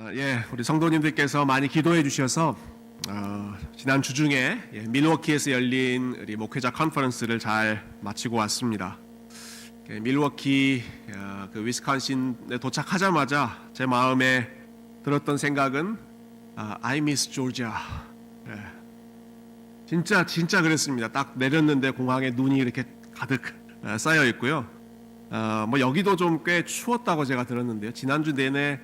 우리 성도님들께서 많이 기도해 주셔서 지난 주 중에 밀워키에서 열린 우리 목회자 컨퍼런스를 잘 마치고 왔습니다. 밀워키 그 위스콘신에 도착하자마자 제 마음에 들었던 생각은 I miss Georgia. 진짜 그랬습니다. 딱 내렸는데 공항에 눈이 이렇게 가득 쌓여 있고요. 뭐 여기도 좀 꽤 추웠다고 제가 들었는데요. 지난주 내내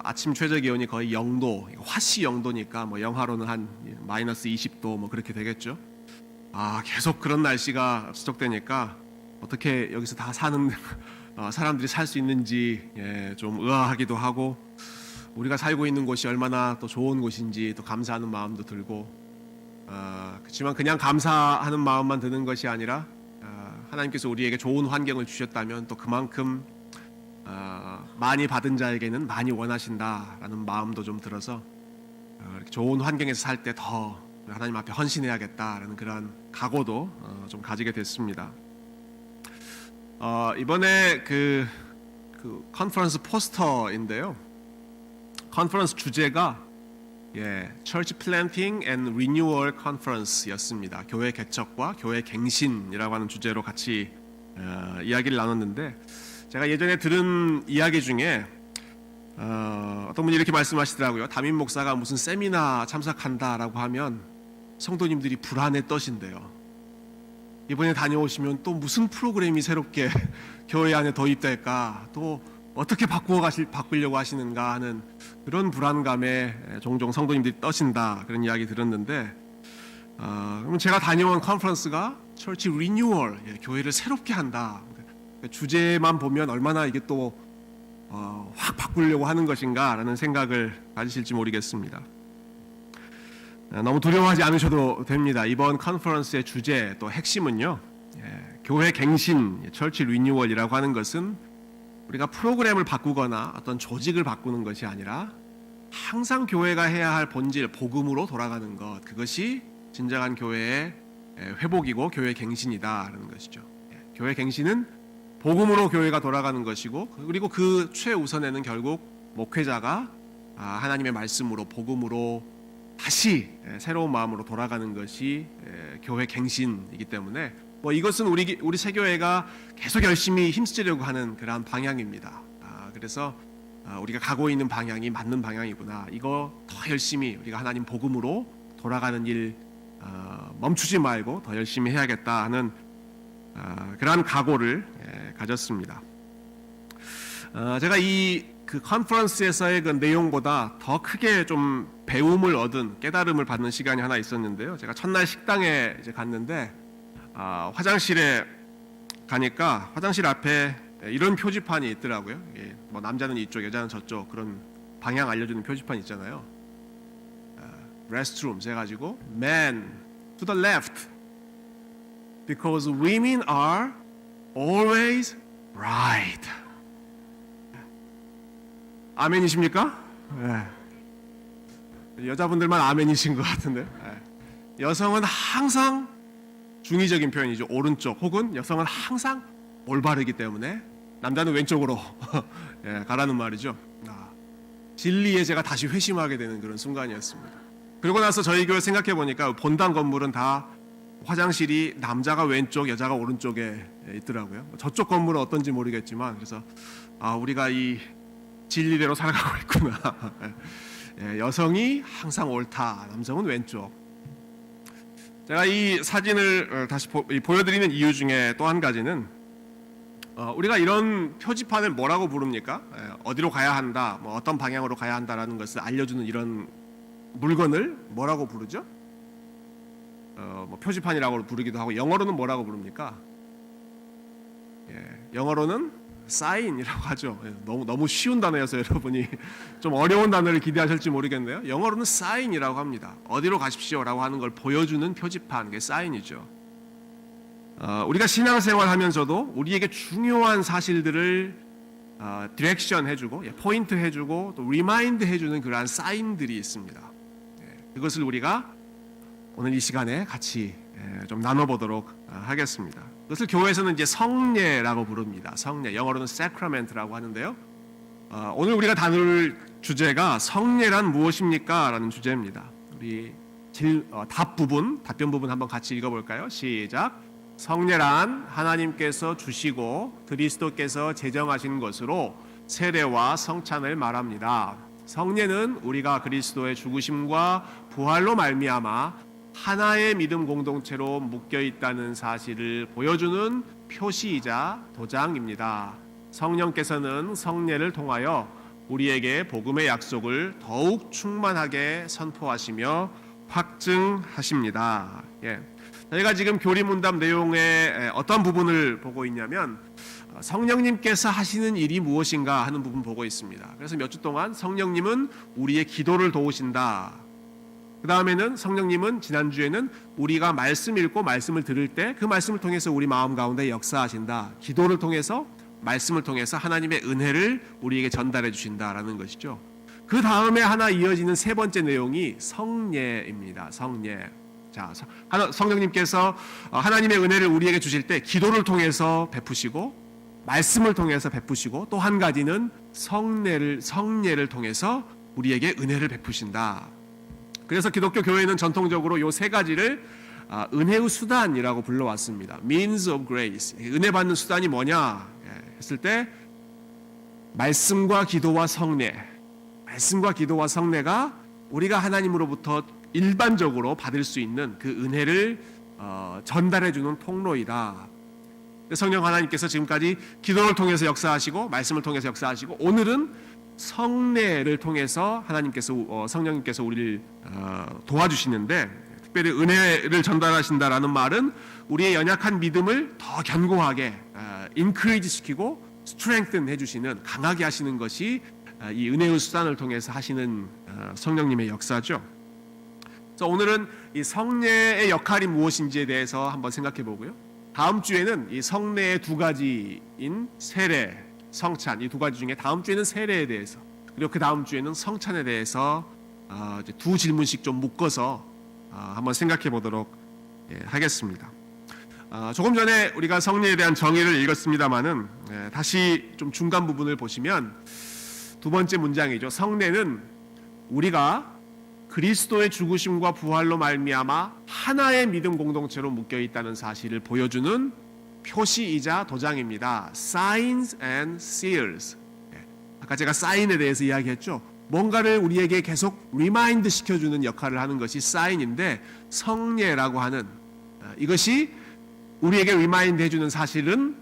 아침 최저 기온이 거의 0도, 화씨 0도니까 뭐 영하로는 한 마이너스 20도 뭐 그렇게 되겠죠. 계속 그런 날씨가 지속되니까 어떻게 여기서 다 사는 사람들이 살 수 있는지 좀 의아하기도 하고, 우리가 살고 있는 곳이 얼마나 또 좋은 곳인지 또 감사하는 마음도 들고, 그렇지만 그냥 감사하는 마음만 드는 것이 아니라 하나님께서 우리에게 좋은 환경을 주셨다면 또 그만큼 많이 받은 자에게는 많이 원하신다라는 마음도 좀 들어서 이렇게 좋은 환경에서 살 때 더 하나님 앞에 헌신해야겠다라는 그런 각오도 좀 가지게 됐습니다. 이번에 그 컨퍼런스 포스터인데요. 컨퍼런스 주제가 Church Planting and Renewal Conference였습니다. 교회 개척과 교회 갱신이라고 하는 주제로 같이 이야기를 나눴는데, 제가 예전에 들은 이야기 중에 어떤 분이 이렇게 말씀하시더라고요. 담임 목사가 무슨 세미나 참석한다라고 하면 성도님들이 불안에 떠신대요. 이번에 다녀오시면 또 무슨 프로그램이 새롭게 교회 안에 도입될까, 또 어떻게 바꾸려고 하시는가 하는 그런 불안감에 종종 성도님들이 떠신다, 그런 이야기 들었는데, 그럼 제가 다녀온 컨퍼런스가 Church Renewal, 교회를 새롭게 한다. 주제만 보면 얼마나 이게 또 확 바꾸려고 하는 것인가라는 생각을 가지실지 모르겠습니다. 너무 두려워하지 않으셔도 됩니다. 이번 컨퍼런스의 주제 또 핵심은요, 교회 갱신, Church Renewal이라고 하는 것은 우리가 프로그램을 바꾸거나 어떤 조직을 바꾸는 것이 아니라 항상 교회가 해야 할 본질, 복음으로 돌아가는 것, 그것이 진정한 교회의 회복이고 교회 갱신이다라는 것이죠. 교회 갱신은 복음으로 교회가 돌아가는 것이고, 그리고 그 최우선에는 결국 목회자가 하나님의 말씀으로, 복음으로 다시 새로운 마음으로 돌아가는 것이 교회 갱신이기 때문에 이것은 우리 세교회가 계속 열심히 힘쓰려고 하는 그러한 방향입니다. 그래서 우리가 가고 있는 방향이 맞는 방향이구나, 이거 더 열심히 우리가 하나님 복음으로 돌아가는 일 멈추지 말고 더 열심히 해야겠다 하는 그러한 각오를 가졌습니다. 제가 그 컨퍼런스에서의 그 내용보다 더 크게 좀 배움을 얻은, 깨달음을 받는 시간이 하나 있었는데요. 제가 첫날 식당에 이제 갔는데 화장실에 가니까 화장실 앞에 이런 표지판이 있더라고요. 뭐 남자는 이쪽, 여자는 저쪽, 그런 방향 알려주는 표지판 있잖아요. restrooms 해가지고 men to the left because women are always right. 아멘이십니까? 여자분들만 아멘이신 것 같은데, 여성은 항상 중의적인 표현이죠. 오른쪽, 혹은 여성은 항상 올바르기 때문에 남자는 왼쪽으로 가라는 말이죠. 진리에 제가 다시 회심하게 되는 그런 순간이었습니다. 그러고 나서 저희 교회 생각해 보니까 본당 건물은 다 화장실이 남자가 왼쪽, 여자가 오른쪽에 있더라고요. 저쪽 건물은 어떤지 모르겠지만, 그래서 우리가 이 진리대로 살아가고 있구나. 여성이 항상 옳다, 남성은 왼쪽. 제가 이 사진을 다시 보여드리는 이유 중에 또 한 가지는, 우리가 이런 표지판을 뭐라고 부릅니까? 어디로 가야 한다, 뭐 어떤 방향으로 가야 한다라는 것을 알려주는 이런 물건을 뭐라고 부르죠? 뭐 표지판이라고 부르기도 하고, 영어로는 뭐라고 부릅니까? 영어로는 사인이라고 하죠. 너무 쉬운 단어여서 여러분이 좀 어려운 단어를 기대하실지 모르겠네요. 영어로는 사인이라고 합니다. 어디로 가십시오라고 하는 걸 보여주는 표지판, 그게 사인이죠. 우리가 신앙생활 하면서도 우리에게 중요한 사실들을 디렉션 해주고, 포인트 해주고, 또 리마인드 해주는 그러한 사인들이 있습니다. 그것을 우리가 오늘 이 시간에 같이 좀 나눠보도록 하겠습니다. 그것을 교회에서는 이제 성례라고 부릅니다. 성례, 영어로는 sacrament라고 하는데요. 오늘 우리가 다룰 주제가 성례란 무엇입니까? 라는 주제입니다. 우리 답변 부분 한번 같이 읽어볼까요? 시작. 성례란 하나님께서 주시고 그리스도께서 제정하신 것으로 세례와 성찬을 말합니다. 성례는 우리가 그리스도의 죽으심과 부활로 말미암아 하나의 믿음 공동체로 묶여 있다는 사실을 보여주는 표시이자 도장입니다. 성령께서는 성례를 통하여 우리에게 복음의 약속을 더욱 충만하게 선포하시며 확증하십니다. 저희가 지금 교리문답 내용의 어떤 부분을 보고 있냐면 성령님께서 하시는 일이 무엇인가 하는 부분 보고 있습니다. 그래서 몇 주 동안 성령님은 우리의 기도를 도우신다. 그 다음에는 성령님은 지난주에는 우리가 말씀 읽고 말씀을 들을 때 그 말씀을 통해서 우리 마음 가운데 역사하신다. 기도를 통해서 말씀을 통해서 하나님의 은혜를 우리에게 전달해 주신다라는 것이죠. 그 다음에 하나 이어지는 세 번째 내용이 성례입니다. 성례. 자, 성령님께서 하나님의 은혜를 우리에게 주실 때 기도를 통해서 베푸시고 말씀을 통해서 베푸시고 또 한 가지는 성례를 통해서 우리에게 은혜를 베푸신다. 그래서 기독교 교회는 전통적으로 이 세 가지를 은혜의 수단이라고 불러왔습니다. Means of grace. 은혜 받는 수단이 뭐냐 했을 때 말씀과 기도와 성례. 말씀과 기도와 성례가 우리가 하나님으로부터 일반적으로 받을 수 있는 그 은혜를 전달해주는 통로이다. 성령 하나님께서 지금까지 기도를 통해서 역사하시고 말씀을 통해서 역사하시고 오늘은 성례를 통해서 성령님께서 우리를 도와주시는데 특별히 은혜를 전달하신다라는 말은 우리의 연약한 믿음을 더 견고하게 인크리지 시키고 스트렝튼 해주시는 강하게 하시는 것이 이 은혜의 수단을 통해서 하시는 성령님의 역사죠. 그래서 오늘은 이 성례의 역할이 무엇인지에 대해서 한번 생각해 보고요. 다음 주에는 이 성례의 두 가지인 세례, 성찬 이 두 가지 중에 다음 주에는 세례에 대해서 그리고 그 다음 주에는 성찬에 대해서 이제 두 질문씩 좀 묶어서 한번 생각해 보도록 하겠습니다. 조금 전에 우리가 성례에 대한 정의를 읽었습니다만은 다시 좀 중간 부분을 보시면 두 번째 문장이죠. 성례는 우리가 그리스도의 죽으심과 부활로 말미암아 하나의 믿음 공동체로 묶여 있다는 사실을 보여주는 표시이자 도장입니다. Signs and seals. 아까 제가 사인에 대해서 이야기했죠. 뭔가를 우리에게 계속 리마인드 시켜주는 역할을 하는 것이 사인인데 성례라고 하는 이것이 우리에게 리마인드 해주는 사실은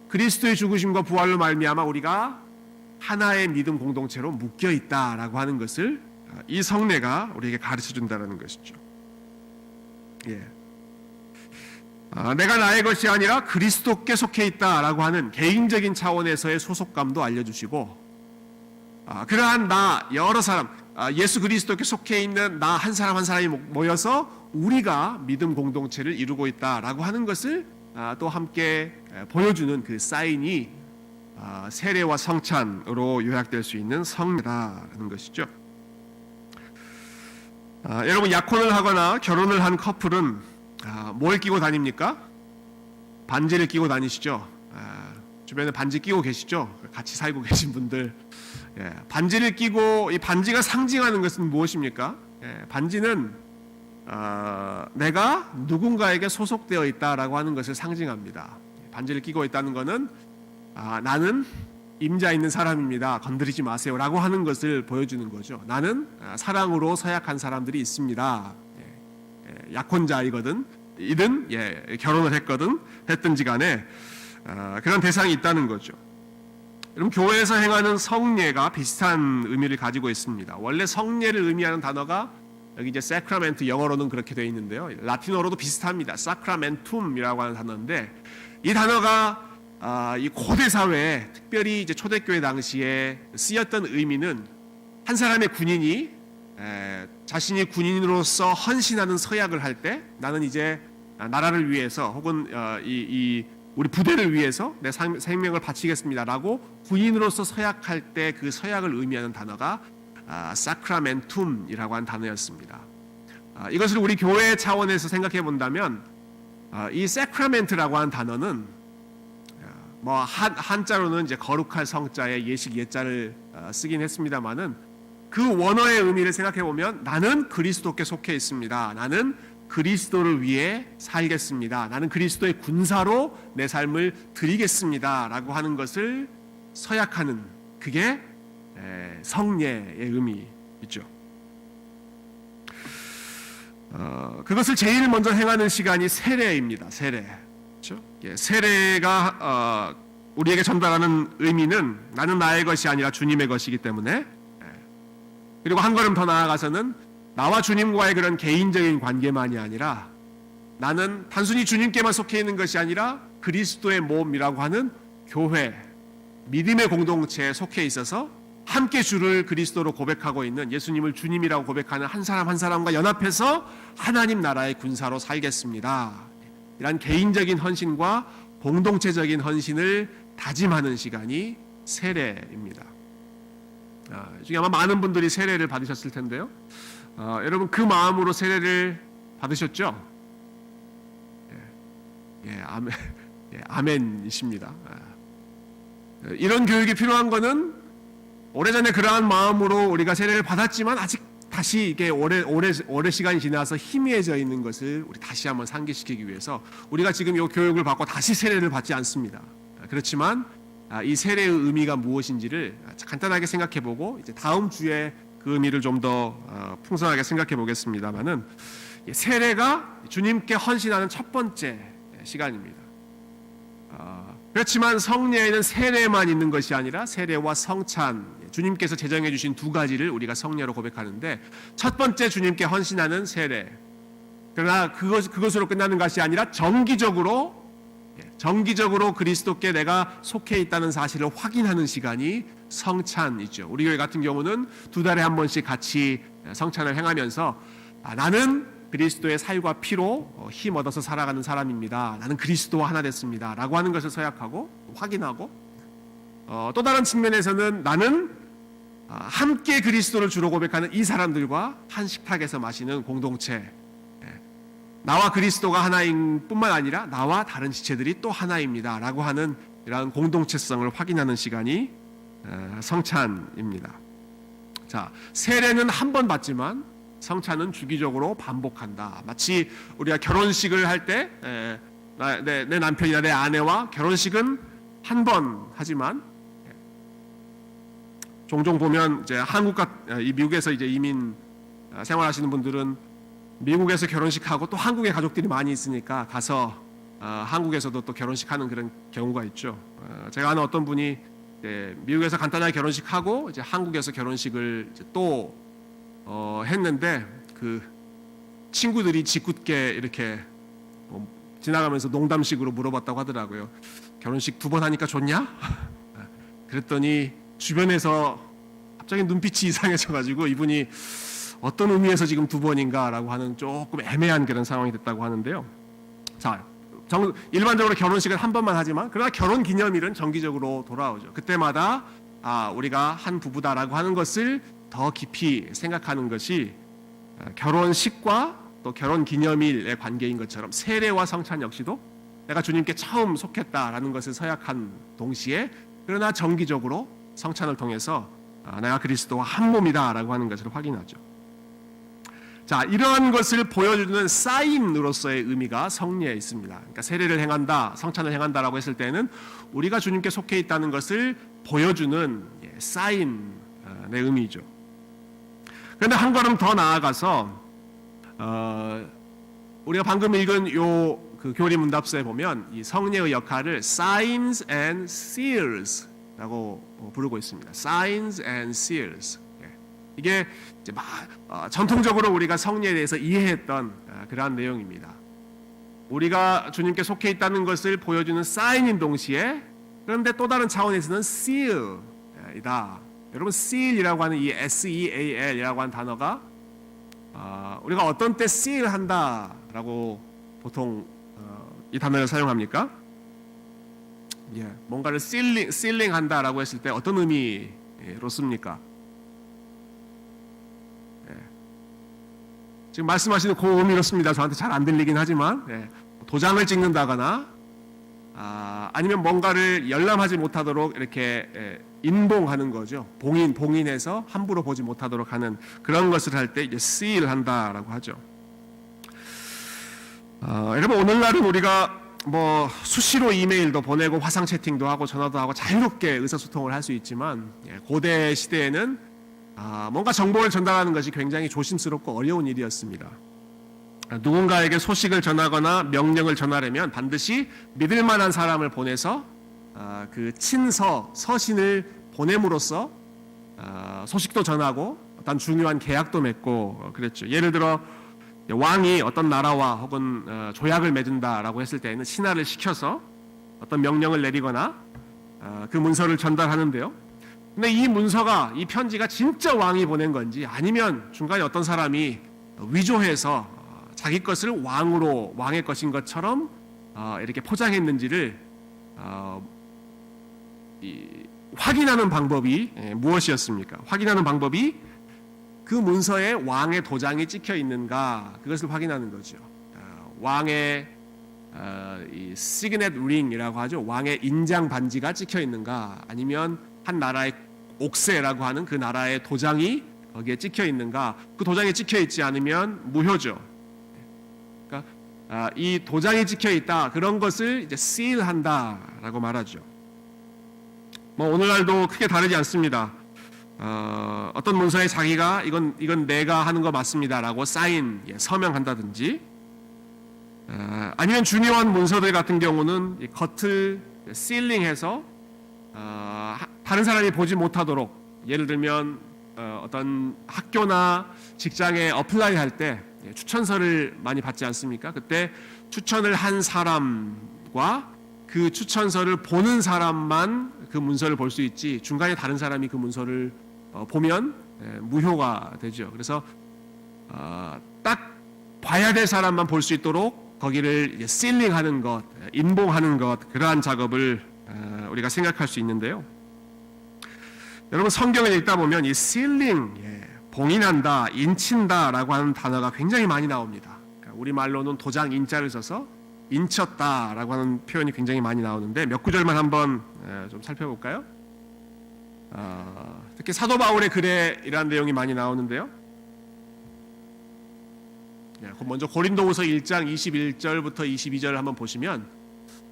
그리스도의 죽으심과 부활로 말미암아 우리가 하나의 믿음 공동체로 묶여 있다라고 하는 것을 이 성례가 우리에게 가르쳐 준다는 것이죠. 내가 나의 것이 아니라 그리스도께 속해 있다라고 하는 개인적인 차원에서의 소속감도 알려주시고 그러한 나 여러 사람 예수 그리스도께 속해 있는 나 한 사람 한 사람이 모여서 우리가 믿음 공동체를 이루고 있다라고 하는 것을 또 함께 보여주는 그 사인이 세례와 성찬으로 요약될 수 있는 성례라는 것이죠. 여러분 약혼을 하거나 결혼을 한 커플은 뭘 끼고 다닙니까? 반지를 끼고 다니시죠. 주변에 반지 끼고 계시죠? 같이 살고 계신 분들 반지를 끼고 이 반지가 상징하는 것은 무엇입니까? 반지는 내가 누군가에게 소속되어 있다라고 하는 것을 상징합니다. 반지를 끼고 있다는 것은 나는 임자 있는 사람입니다. 건드리지 마세요 라고 하는 것을 보여주는 거죠. 나는 사랑으로 서약한 사람들이 있습니다. 약혼자이거든 이든 결혼을 했든지 간에 그런 대상이 있다는 거죠. 여러분 교회에서 행하는 성례가 비슷한 의미를 가지고 있습니다. 원래 성례를 의미하는 단어가 여기 이제 sacrament 영어로는 그렇게 되어 있는데요. 라틴어로도 비슷합니다. sacramentum이라고 하는 단어인데 이 단어가 이 고대 사회에 특별히 이제 초대교회 당시에 쓰였던 의미는 한 사람의 군인이 자신이 군인으로서 헌신하는 서약을 할 때 나는 이제 나라를 위해서 혹은 우리 부대를 위해서 내 생명을 바치겠습니다라고 군인으로서 서약할 때 그 서약을 의미하는 단어가 사크라멘툼이라고 하는 단어였습니다. 이것을 우리 교회 차원에서 생각해 본다면 이 사크라멘트라고 하는 단어는 뭐 한자로는 이제 거룩할 성자에 예식 예자를 쓰긴 했습니다만은 그 원어의 의미를 생각해 보면 나는 그리스도께 속해 있습니다. 나는 그리스도를 위해 살겠습니다. 나는 그리스도의 군사로 내 삶을 드리겠습니다라고 하는 것을 서약하는 그게 성례의 의미있죠. 그것을 제일 먼저 행하는 시간이 세례입니다. 세례. 그렇죠? 세례가 우리에게 전달하는 의미는 나는 나의 것이 아니라 주님의 것이기 때문에, 그리고 한 걸음 더 나아가서는 나와 주님과의 그런 개인적인 관계만이 아니라 나는 단순히 주님께만 속해 있는 것이 아니라 그리스도의 몸이라고 하는 교회, 믿음의 공동체에 속해 있어서 함께 주를 그리스도로 고백하고 있는, 예수님을 주님이라고 고백하는 한 사람 한 사람과 연합해서 하나님 나라의 군사로 살겠습니다. 이런 개인적인 헌신과 공동체적인 헌신을 다짐하는 시간이 세례입니다. 중에 아마 많은 분들이 세례를 받으셨을 텐데요. 여러분 그 마음으로 세례를 받으셨죠? 아멘, 아멘이십니다. 이런 교육이 필요한 것은 오래전에 그러한 마음으로 우리가 세례를 받았지만 아직 다시 이게 오래 시간이 지나서 희미해져 있는 것을 우리 다시 한번 상기시키기 위해서 우리가 지금 이 교육을 받고 다시 세례를 받지 않습니다. 그렇지만 이 세례의 의미가 무엇인지를 간단하게 생각해보고 이제 다음 주에 그 의미를 좀 더 풍성하게 생각해 보겠습니다만은, 세례가 주님께 헌신하는 첫 번째 시간입니다. 그렇지만 성례에는 세례만 있는 것이 아니라 세례와 성찬, 주님께서 제정해 주신 두 가지를 우리가 성례로 고백하는데, 첫 번째 주님께 헌신하는 세례, 그러나 그것으로 끝나는 것이 아니라 정기적으로 그리스도께 내가 속해 있다는 사실을 확인하는 시간이 성찬이죠. 우리 교회 같은 경우는 2달에 한 번씩 같이 성찬을 행하면서 나는 그리스도의 살과 피로 힘 얻어서 살아가는 사람입니다. 나는 그리스도와 하나 됐습니다. 라고 하는 것을 서약하고 확인하고, 또 다른 측면에서는 나는 함께 그리스도를 주로 고백하는 이 사람들과 한 식탁에서 마시는 공동체, 나와 그리스도가 하나인 뿐만 아니라 나와 다른 지체들이 또 하나입니다 라고 하는 이러한 공동체성을 확인하는 시간이 성찬입니다. 자, 세례는 한 번 받지만 성찬은 주기적으로 반복한다. 마치 우리가 결혼식을 할 때 내 남편이나 내 아내와 결혼식은 한 번 하지만 종종 보면 이제 미국에서 이제 이민 생활하시는 분들은 미국에서 결혼식하고 또 한국에 가족들이 많이 있으니까 가서 한국에서도 또 결혼식하는 그런 경우가 있죠. 제가 아는 어떤 분이 미국에서 간단하게 결혼식하고 이제 한국에서 결혼식을 이제 또 했는데, 그 친구들이 짓궂게 이렇게 지나가면서 농담식으로 물어봤다고 하더라고요. 결혼식 2번 하니까 좋냐? 그랬더니 주변에서 갑자기 눈빛이 이상해져가지고 이분이 어떤 의미에서 지금 2번인가 라고 하는 조금 애매한 그런 상황이 됐다고 하는데요. 자, 일반적으로 결혼식은 한 번만 하지만 그러나 결혼 기념일은 정기적으로 돌아오죠. 그때마다 우리가 한 부부다라고 하는 것을 더 깊이 생각하는 것이 결혼식과 또 결혼 기념일의 관계인 것처럼, 세례와 성찬 역시도 내가 주님께 처음 속했다라는 것을 서약한 동시에 그러나 정기적으로 성찬을 통해서 내가 그리스도와 한 몸이다라고 하는 것을 확인하죠. 자, 이러한 것을 보여주는 사인으로서의 의미가 성례에 있습니다. 그러니까 세례를 행한다, 성찬을 행한다라고 했을 때는 우리가 주님께 속해 있다는 것을 보여주는 사인의 의미죠. 그런데 한 걸음 더 나아가서 우리가 방금 읽은 그 교리 문답서에 보면 이 성례의 역할을 signs and seals라고 부르고 있습니다. signs and seals. 이게 이제 전통적으로 우리가 성례에 대해서 이해했던 그러한 내용입니다. 우리가 주님께 속해 있다는 것을 보여주는 사인인 동시에, 그런데 또 다른 차원에서는 seal이다. 여러분, seal이라고 하는 이 S-E-A-L이라고 하는 단어가 우리가 어떤 때 seal한다라고 보통 이 단어를 사용합니까? 뭔가를 sealing한다라고 했을 때 어떤 의미로 씁니까? 지금 말씀하시는 그 의미로 씁니다. 저한테 잘 안 들리긴 하지만, 도장을 찍는다거나 아니면 뭔가를 열람하지 못하도록 이렇게 인봉하는 거죠. 봉인해서 함부로 보지 못하도록 하는 그런 것을 할 때 이제 seal한다라고 하죠. 여러분 오늘날은 우리가 뭐 수시로 이메일도 보내고 화상 채팅도 하고 전화도 하고 자유롭게 의사소통을 할 수 있지만 고대 시대에는 뭔가 정보를 전달하는 것이 굉장히 조심스럽고 어려운 일이었습니다. 누군가에게 소식을 전하거나 명령을 전하려면 반드시 믿을 만한 사람을 보내서 그 서신을 보냄으로써 소식도 전하고 어떤 중요한 계약도 맺고 그랬죠. 예를 들어 왕이 어떤 나라와 혹은 조약을 맺은다라고 했을 때에는 신하를 시켜서 어떤 명령을 내리거나 그 문서를 전달하는데요. 근데 이 편지가 진짜 왕이 보낸 건지 아니면 중간에 어떤 사람이 위조해서 자기 것을 왕의 것인 것처럼 이렇게 포장했는지를 확인하는 방법이 무엇이었습니까? 확인하는 방법이 그 문서에 왕의 도장이 찍혀 있는가 그것을 확인하는 거죠. 왕의 이 시그넷 링이라고 하죠. 왕의 인장 반지가 찍혀 있는가 아니면 한 나라의 옥세라고 하는 그 나라의 도장이 거기에 찍혀 있는가. 그 도장이 찍혀 있지 않으면 무효죠. 그러니까 이 도장이 찍혀 있다 그런 것을 이제 seal한다라고 말하죠. 뭐 오늘날도 크게 다르지 않습니다. 어떤 문서에 자기가 이건 내가 하는 거 맞습니다라고 서명한다든지 아니면 중요한 문서들 같은 경우는 겉을 시링해서 다른 사람이 보지 못하도록 예를 들면 어떤 학교나 직장에 어플라이 할 때 추천서를 많이 받지 않습니까? 그때 추천을 한 사람과 그 추천서를 보는 사람만 그 문서를 볼 수 있지 중간에 다른 사람이 그 문서를 보면 무효가 되죠. 그래서 딱 봐야 될 사람만 볼 수 있도록 거기를 실링하는 것, 인봉하는 것 그러한 작업을 우리가 생각할 수 있는데요. 여러분 성경을 읽다 보면 이 sealing, 봉인한다, 인친다라고 하는 단어가 굉장히 많이 나옵니다. 그러니까 우리 말로는 도장 인자를 써서 인쳤다라고 하는 표현이 굉장히 많이 나오는데 몇 구절만 한번 좀 살펴볼까요? 특히 사도 바울의 글에 이러한 내용이 많이 나오는데요. 먼저 고린도후서 1장 21절부터 22절을 한번 보시면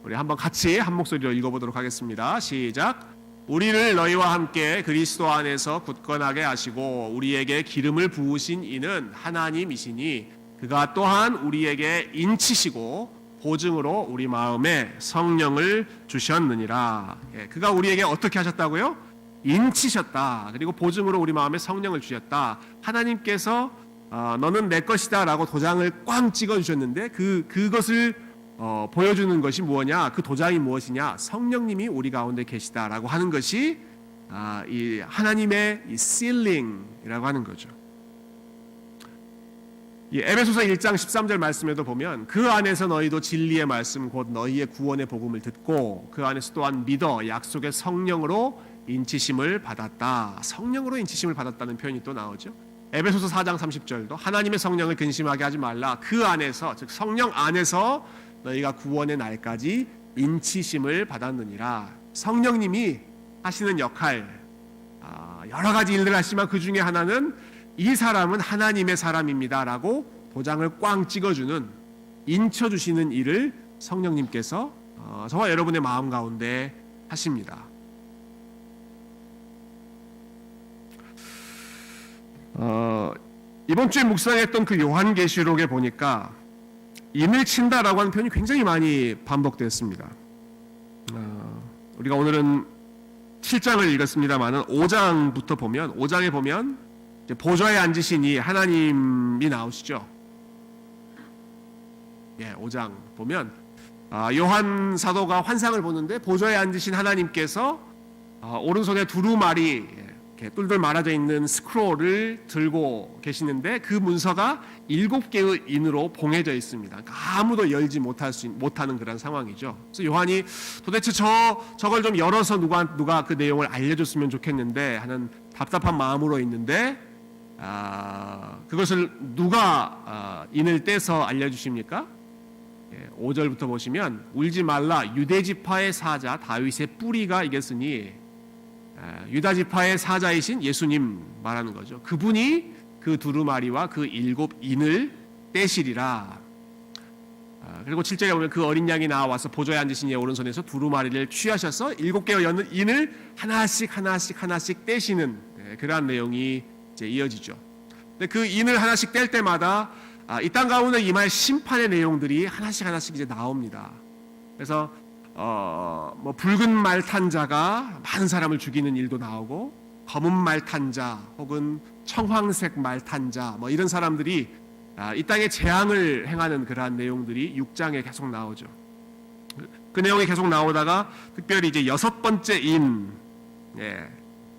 우리 한번 같이 한 목소리로 읽어보도록 하겠습니다. 시작. 우리를 너희와 함께 그리스도 안에서 굳건하게 하시고 우리에게 기름을 부으신 이는 하나님이시니 그가 또한 우리에게 인치시고 보증으로 우리 마음에 성령을 주셨느니라. 그가 우리에게 어떻게 하셨다고요? 인치셨다. 그리고 보증으로 우리 마음에 성령을 주셨다. 하나님께서 너는 내 것이다 라고 도장을 꽝 찍어 주셨는데 그것을 보여주는 것이 무엇이냐? 그 도장이 무엇이냐? 성령님이 우리 가운데 계시다라고 하는 것이 이 하나님의 이 sealing이라고 하는 거죠. 이 에베소서 1장 13절 말씀에도 보면 그 안에서 너희도 진리의 말씀 곧 너희의 구원의 복음을 듣고 그 안에서 또한 믿어 약속의 성령으로 인치심을 받았다. 성령으로 인치심을 받았다는 표현이 또 나오죠. 에베소서 4장 30절도 하나님의 성령을 근심하게 하지 말라. 그 안에서 즉 성령 안에서 너희가 구원의 날까지 인치심을 받았느니라. 성령님이 하시는 역할 여러 가지 일들을 하시지만 그 중에 하나는 이 사람은 하나님의 사람입니다라고 도장을 꽝 찍어주는 인쳐주시는 일을 성령님께서 저와 여러분의 마음 가운데 하십니다. 이번 주에 묵상했던 그 요한계시록에 보니까 인을 친다라고 하는 표현이 굉장히 많이 반복됐습니다. 우리가 오늘은 7장을 읽었습니다만은 5장부터 보면 5장에 보면 이제 보좌에 앉으시니 하나님이 나오시죠. 5장 보면 요한 사도가 환상을 보는데 보좌에 앉으신 하나님께서 오른손에 두루마리 똘똘 말아져 있는 스크롤을 들고 계시는데 그 문서가 7개의 인으로 봉해져 있습니다. 그러니까 아무도 열지 못하는 그런 상황이죠. 그래서 요한이 도대체 저걸 좀 열어서 누가 그 내용을 알려줬으면 좋겠는데 하는 답답한 마음으로 있는데 그것을 누가 인을 떼서 알려주십니까? 5절부터 보시면 울지 말라 유대 지파의 사자 다윗의 뿌리가 이겼으니 유다 지파의 사자이신 예수님 말하는 거죠. 그분이 그 두루마리와 그 7 인을 떼시리라. 그리고 7절에 보면 그 어린 양이 나와서 보좌에 앉으신 이의 오른손에서 두루마리를 취하셔서 7개의 여는 인을 하나씩 떼시는 그러한 내용이 이제 이어지죠. 근데 그 인을 하나씩 뗄 때마다 이 땅 가운데 임할 심판의 내용들이 하나씩 이제 나옵니다. 그래서 뭐 붉은 말 탄 자가 많은 사람을 죽이는 일도 나오고, 검은 말 탄 자 혹은 청황색 말 탄 자 뭐 이런 사람들이 이 땅에 재앙을 행하는 그러한 내용들이 6장에 계속 나오죠. 그 내용이 계속 나오다가 특별히 이제 6번째 인,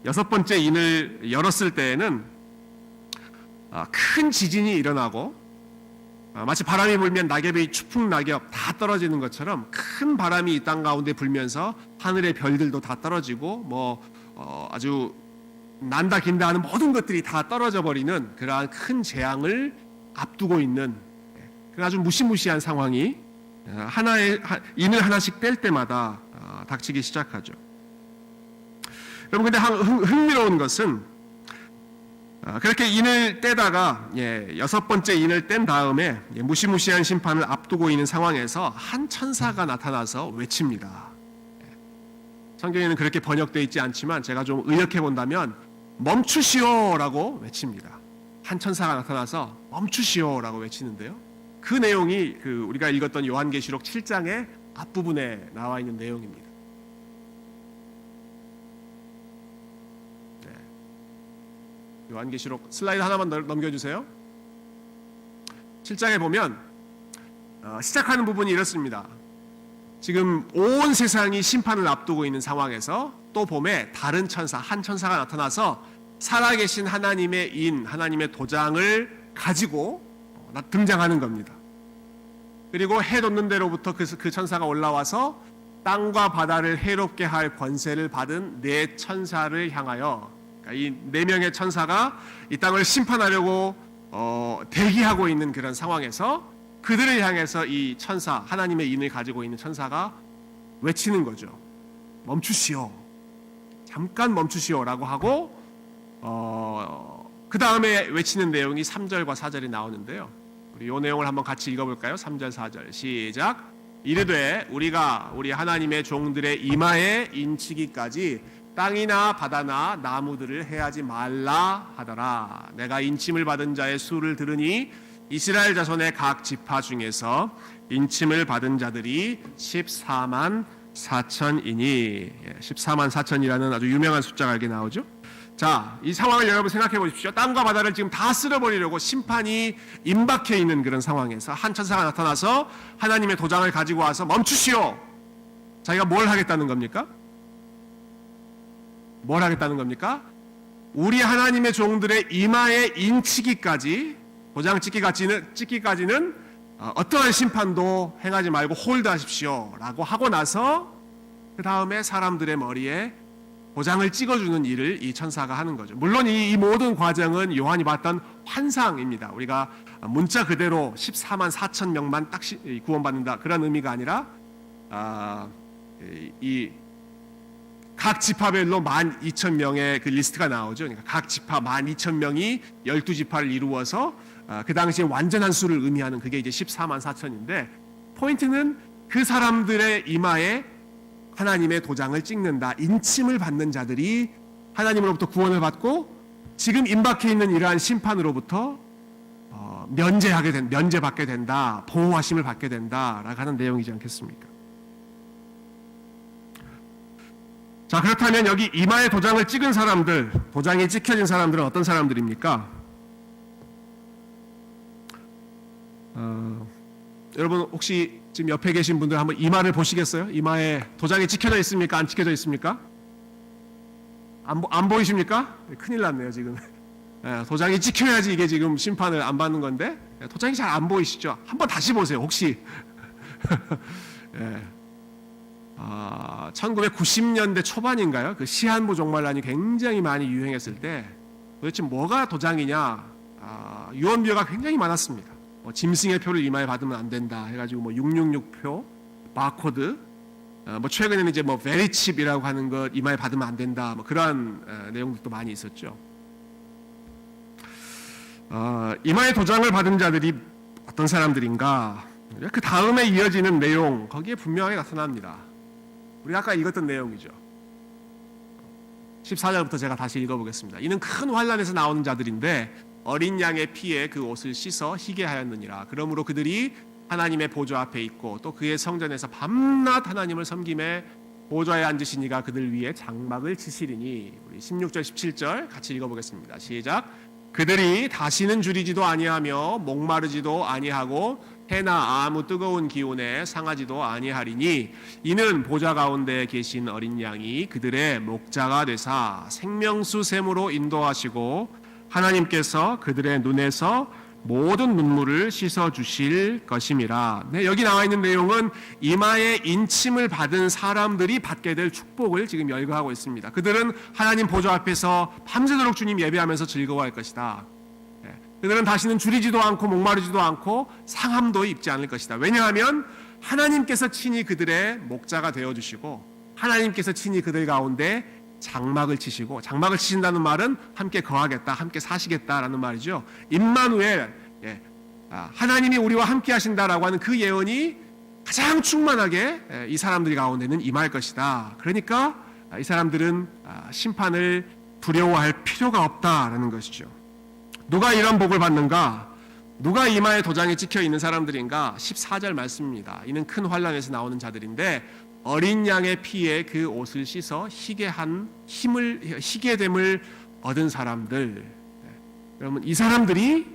6번째 인을 열었을 때에는 큰 지진이 일어나고, 마치 바람이 불면 낙엽이 추풍 낙엽 다 떨어지는 것처럼 큰 바람이 이 땅 가운데 불면서 하늘의 별들도 다 떨어지고 뭐 아주 난다 긴다 하는 모든 것들이 다 떨어져 버리는 그러한 큰 재앙을 앞두고 있는 그런 아주 무시무시한 상황이 하나의 인을 하나씩 뗄 때마다 닥치기 시작하죠. 여러분, 근데 흥미로운 것은 그렇게 인을 떼다가 6번째 인을 뗀 다음에 무시무시한 심판을 앞두고 있는 상황에서 한 천사가 나타나서 외칩니다. 성경에는 그렇게 번역되어 있지 않지만 제가 좀 의역해 본다면 멈추시오라고 외칩니다. 한 천사가 나타나서 멈추시오라고 외치는데요. 그 내용이 우리가 읽었던 요한계시록 7장의 앞부분에 나와 있는 내용입니다. 요한계시록 슬라이드 하나만 넘겨주세요. 7장에 보면 시작하는 부분이 이렇습니다. 지금 온 세상이 심판을 앞두고 있는 상황에서 또 봄에 다른 천사, 한 천사가 나타나서 살아계신 하나님의 인, 하나님의 도장을 가지고 등장하는 겁니다. 그리고 해 돋는 데로부터 그 천사가 올라와서 땅과 바다를 해롭게 할 권세를 받은 4 천사를 향하여, 이 4명의 천사가 이 땅을 심판하려고 대기하고 있는 그런 상황에서 그들을 향해서 이 천사, 하나님의 인을 가지고 있는 천사가 외치는 거죠. 멈추시오. 잠깐 멈추시오라고 하고 그 다음에 외치는 내용이 3절과 4절이 나오는데요. 우리 이 내용을 한번 같이 읽어볼까요? 3절, 4절 시작. 이르되 우리가 우리 하나님의 종들의 이마에 인치기까지 땅이나 바다나 나무들을 해하지 말라 하더라. 내가 인침을 받은 자의 수를 들으니 이스라엘 자손의 각 지파 중에서 인침을 받은 자들이 14만 4천이니 14만 4천이라는 아주 유명한 숫자가 여기 나오죠. 자, 이 상황을 여러분 생각해 보십시오. 땅과 바다를 지금 다 쓸어버리려고 심판이 임박해 있는 그런 상황에서 한 천사가 나타나서 하나님의 도장을 가지고 와서 멈추시오. 자기가 뭘 하겠다는 겁니까? 뭘 하겠다는 겁니까? 우리 하나님의 종들의 이마에 인치기까지, 도장 찍기까지는 어떠한 심판도 행하지 말고 홀드하십시오 라고 하고 나서 그 다음에 사람들의 머리에 도장을 찍어주는 일을 이 천사가 하는 거죠. 물론 이 모든 과정은 요한이 봤던 환상입니다. 우리가 문자 그대로 14만 4천 명만 딱 구원받는다 그런 의미가 아니라 각 지파별로 12,000명의 그 리스트가 나오죠. 그러니까 각 지파 12,000명이 12지파를 이루어서 그 당시에 완전한 수를 의미하는 그게 이제 14만 4천인데, 포인트는 그 사람들의 이마에 하나님의 도장을 찍는다. 인침을 받는 자들이 하나님으로부터 구원을 받고 지금 임박해 있는 이러한 심판으로부터 면제받게 된다. 보호하심을 받게 된다라고 하는 내용이지 않겠습니까? 자, 그렇다면 여기 이마에 도장을 찍은 사람들, 도장이 찍혀진 사람들은 어떤 사람들입니까? 여러분 혹시 지금 옆에 계신 분들 한번 이마를 보시겠어요? 이마에 도장이 찍혀져 있습니까? 안 찍혀져 있습니까? 안 보이십니까? 큰일 났네요 지금. 도장이 찍혀야지 이게 지금 심판을 안 받는 건데 도장이 잘 안 보이시죠? 한번 다시 보세요 혹시. 1990년대 초반인가요? 그 시한부 종말란이 굉장히 많이 유행했을 때 도대체 뭐가 도장이냐? 유언비어가 굉장히 많았습니다. 짐승의 표를 이마에 받으면 안 된다 해가지고 666표 바코드, 최근에는 이제 베리칩이라고 하는 것 이마에 받으면 안 된다, 그러한 내용들도 많이 있었죠. 이마에 도장을 받은 자들이 어떤 사람들인가? 그 다음에 이어지는 내용 거기에 분명하게 나타납니다. 우리가 아까 읽었던 내용이죠. 14절부터 제가 다시 읽어보겠습니다. 이는 큰 환난에서 나오는 자들인데 어린 양의 피에 그 옷을 씻어 희게 하였느니라. 그러므로 그들이 하나님의 보좌 앞에 있고 또 그의 성전에서 밤낮 하나님을 섬김에 보좌에 앉으신 이가 그들 위에 장막을 치시리니. 우리 16절 17절 같이 읽어보겠습니다. 시작. 그들이 다시는 줄이지도 아니하며 목마르지도 아니하고 해나 아무 뜨거운 기운에 상하지도 아니하리니 이는 보좌 가운데 계신 어린 양이 그들의 목자가 되사 생명수 샘으로 인도하시고 하나님께서 그들의 눈에서 모든 눈물을 씻어 주실 것임이라. 네, 여기 나와 있는 내용은 이마에 인침을 받은 사람들이 받게 될 축복을 지금 열거하고 있습니다. 그들은 하나님 보좌 앞에서 밤새도록 주님 예배하면서 즐거워할 것이다. 네, 그들은 다시는 줄이지도 않고 목마르지도 않고 상함도 입지 않을 것이다. 왜냐하면 하나님께서 친히 그들의 목자가 되어주시고 하나님께서 친히 그들 가운데 장막을 치시고, 장막을 치신다는 말은 함께 거하겠다, 함께 사시겠다라는 말이죠. 임마누엘, 하나님이 우리와 함께 하신다라고 하는 그 예언이 가장 충만하게 이 사람들 가운데는 임할 것이다. 그러니까 이 사람들은 심판을 두려워할 필요가 없다라는 것이죠. 누가 이런 복을 받는가? 누가 이마에 도장이 찍혀 있는 사람들인가? 14절 말씀입니다. 이는 큰 환난에서 나오는 자들인데 어린 양의 피에 그 옷을 씻어 희게 됨을 얻은 사람들. 여러분, 이 사람들이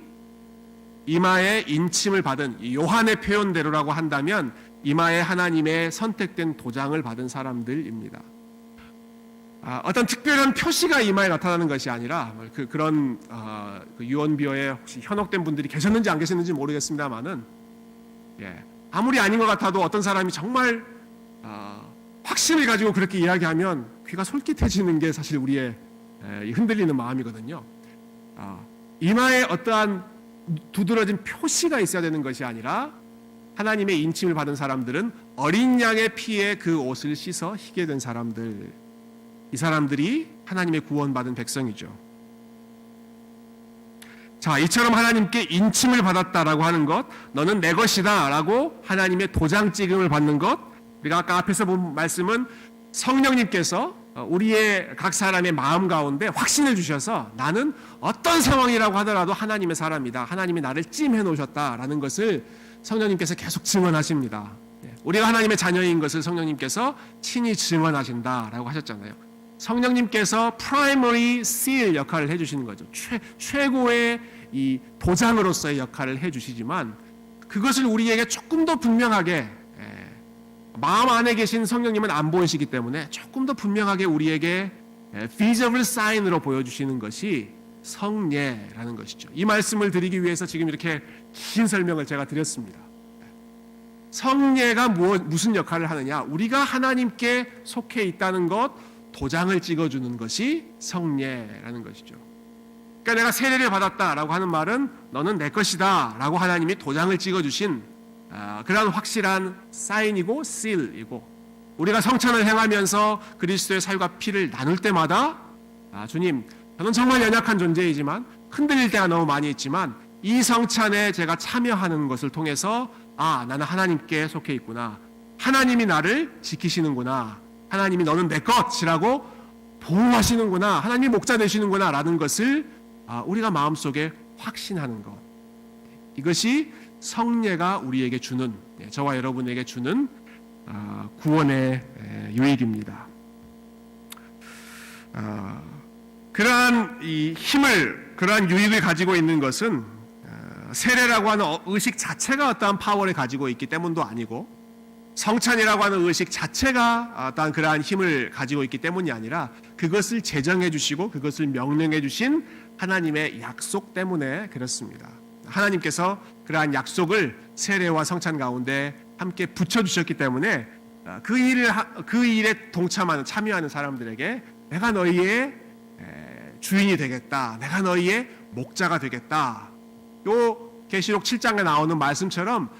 이마에 인침을 받은, 요한의 표현대로라고 한다면 이마에 하나님의 선택된 도장을 받은 사람들입니다. 어떤 특별한 표시가 이마에 나타나는 것이 아니라 그런 유언비어에 혹시 현혹된 분들이 계셨는지 안 계셨는지 모르겠습니다만은, 아무리 아닌 것 같아도 어떤 사람이 정말 확신을 가지고 그렇게 이야기하면 귀가 솔깃해지는 게 사실 우리의 흔들리는 마음이거든요. 이마에 어떠한 두드러진 표시가 있어야 되는 것이 아니라 하나님의 인침을 받은 사람들은 어린 양의 피에 그 옷을 씻어 희게 된 사람들, 이 사람들이 하나님의 구원받은 백성이죠. 자, 이처럼 하나님께 인침을 받았다라고 하는 것, 너는 내 것이다 라고 하나님의 도장 찍음을 받는 것, 우리가 아까 앞에서 본 말씀은 성령님께서 우리의 각 사람의 마음 가운데 확신을 주셔서 나는 어떤 상황이라고 하더라도 하나님의 사람이다, 하나님이 나를 찜해 놓으셨다라는 것을 성령님께서 계속 증언하십니다. 우리가 하나님의 자녀인 것을 성령님께서 친히 증언하신다라고 하셨잖아요. 성령님께서 프라이머리 seal 역할을 해주시는 거죠. 최고의 이 도장으로서의 역할을 해주시지만 그것을 우리에게 조금 더 분명하게, 마음 안에 계신 성령님은 안 보이시기 때문에 조금 더 분명하게 우리에게 visible sign으로 보여주시는 것이 성례라는 것이죠. 이 말씀을 드리기 위해서 지금 이렇게 긴 설명을 제가 드렸습니다. 성례가 무슨 역할을 하느냐? 우리가 하나님께 속해 있다는 것, 도장을 찍어주는 것이 성례라는 것이죠. 그러니까 내가 세례를 받았다라고 하는 말은 너는 내 것이다 라고 하나님이 도장을 찍어주신 그러한 확실한 사인이고 실이고, 우리가 성찬을 행하면서 그리스도의 살과 피를 나눌 때마다 주님, 저는 정말 연약한 존재이지만 흔들릴 때가 너무 많이 있지만 이 성찬에 제가 참여하는 것을 통해서 나는 하나님께 속해 있구나, 하나님이 나를 지키시는구나, 하나님이 너는 내 것이라고 보호하시는구나, 하나님이 목자 되시는구나 라는 것을 우리가 마음속에 확신하는 것, 이것이 성례가 우리에게 주는, 저와 여러분에게 주는 구원의 유익입니다. 그러한 이 힘을, 그러한 유익을 가지고 있는 것은 세례라고 하는 의식 자체가 어떠한 파워를 가지고 있기 때문도 아니고, 성찬이라고 하는 의식 자체가 어떠한 그러한 힘을 가지고 있기 때문이 아니라 그것을 제정해 주시고 그것을 명령해 주신 하나님의 약속 때문에 그렇습니다. 하나님께서 그러한 약속을 세례와 성찬 가운데 함께 붙여주셨기 때문에 그 일에 동참하는, 참여하는 사람들에게 내가 너희의 주인이 되겠다, 내가 너희의 목자가 되겠다, 요 계시록 7장에 나오는 말씀처럼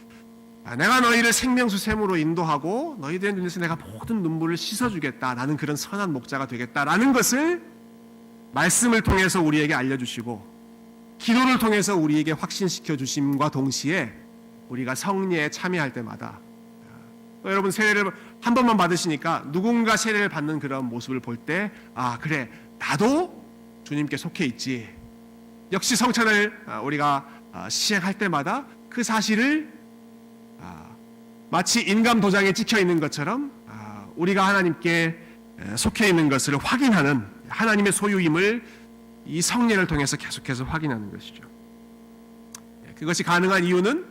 내가 너희를 생명수 샘으로 인도하고 너희들의 눈에서 내가 모든 눈물을 씻어주겠다. 나는 그런 선한 목자가 되겠다라는 것을 말씀을 통해서 우리에게 알려주시고 기도를 통해서 우리에게 확신시켜 주심과 동시에 우리가 성례에 참여할 때마다 여러분 세례를 한 번만 받으시니까 누군가 세례를 받는 그런 모습을 볼 때 그래 나도 주님께 속해 있지. 역시 성찬을 우리가 시행할 때마다 그 사실을 마치 인감 도장에 찍혀 있는 것처럼 우리가 하나님께 속해 있는 것을 확인하는 하나님의 소유임을 이 성례를 통해서 계속해서 확인하는 것이죠. 그것이 가능한 이유는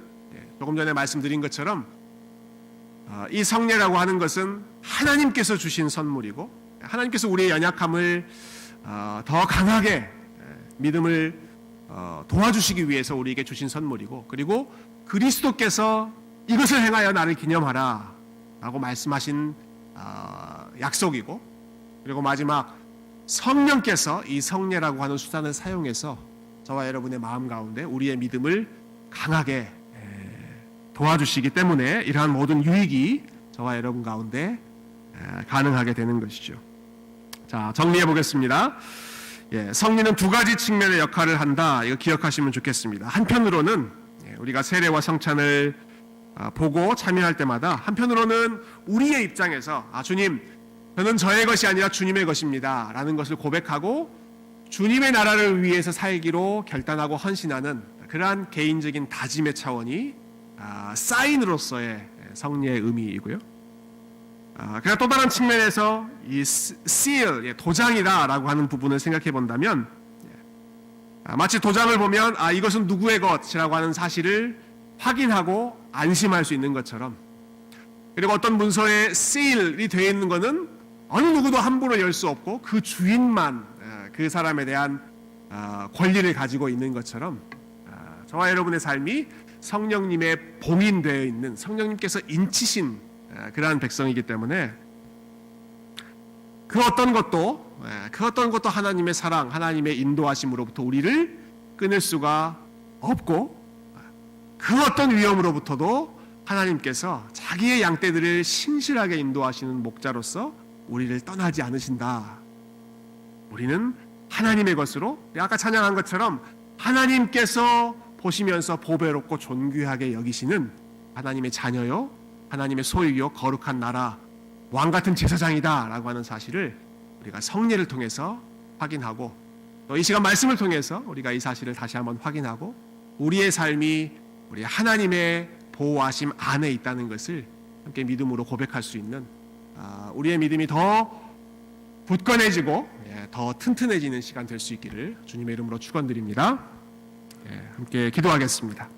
조금 전에 말씀드린 것처럼 이 성례라고 하는 것은 하나님께서 주신 선물이고 하나님께서 우리의 연약함을 더 강하게 믿음을 도와주시기 위해서 우리에게 주신 선물이고 그리고 그리스도께서 이것을 행하여 나를 기념하라 라고 말씀하신 약속이고 그리고 마지막 성령께서 이 성례라고 하는 수단을 사용해서 저와 여러분의 마음 가운데 우리의 믿음을 강하게 도와주시기 때문에 이러한 모든 유익이 저와 여러분 가운데 가능하게 되는 것이죠. 자, 정리해 보겠습니다. 성리는 두 가지 측면의 역할을 한다. 이거 기억하시면 좋겠습니다. 한편으로는 우리가 세례와 성찬을 보고 참여할 때마다 한편으로는 우리의 입장에서 주님, 저는 저의 것이 아니라 주님의 것입니다 라는 것을 고백하고 주님의 나라를 위해서 살기로 결단하고 헌신하는 그러한 개인적인 다짐의 차원이 사인으로서의 성례의 의미이고요. 그러나 또 다른 측면에서 이 seal, 도장이다라고 하는 부분을 생각해 본다면 마치 도장을 보면 이것은 누구의 것이라고 하는 사실을 확인하고 안심할 수 있는 것처럼 그리고 어떤 문서에 seal이 되어 있는 것은 어느 누구도 함부로 열 수 없고 그 주인만 그 사람에 대한 권리를 가지고 있는 것처럼 저와 여러분의 삶이 성령님의 봉인되어 있는 성령님께서 인치신 그러한 백성이기 때문에 그 어떤 것도 하나님의 사랑, 하나님의 인도하심으로부터 우리를 끊을 수가 없고 그 어떤 위험으로부터도 하나님께서 자기의 양떼들을 신실하게 인도하시는 목자로서 우리를 떠나지 않으신다. 우리는 하나님의 것으로 아까 찬양한 것처럼 하나님께서 보시면서 보배롭고 존귀하게 여기시는 하나님의 자녀요, 하나님의 소유요, 거룩한 나라, 왕같은 제사장이다 라고 하는 사실을 우리가 성례를 통해서 확인하고 또 이 시간 말씀을 통해서 우리가 이 사실을 다시 한번 확인하고 우리의 삶이 우리 하나님의 보호하심 안에 있다는 것을 함께 믿음으로 고백할 수 있는 우리의 믿음이 더 굳건해지고 더 튼튼해지는 시간 될 수 있기를 주님의 이름으로 축원드립니다. 함께 기도하겠습니다.